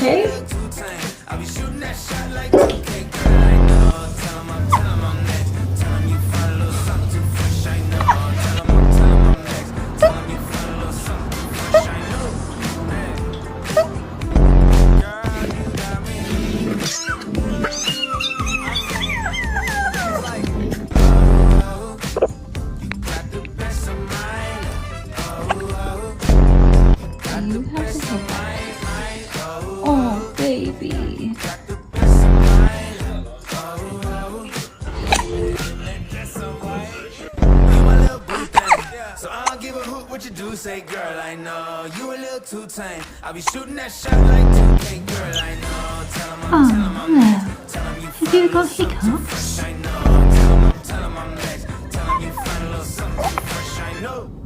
Okay. I'll be shooting that shot like 2K, girl, I know. Tell 'em I'm next. Tell 'em you find a little something too fresh, I know. Tell 'em I'm next. Tell 'em you find a little something too fresh, I know. Girl, you got me. It's like, oh, you got the best of mine. Oh, got the best of mine. Oh, baby. So I don't give a hoot what you do, say, girl, I know you a little too tame. I'll be shooting that shot like 2K, girl, I know. Tell 'em Oh, I'm no. next. Tell 'em you Have you got hiccups? fresh, I know. Tell 'em I'm next. Tell 'em you find a little something too fresh, I know.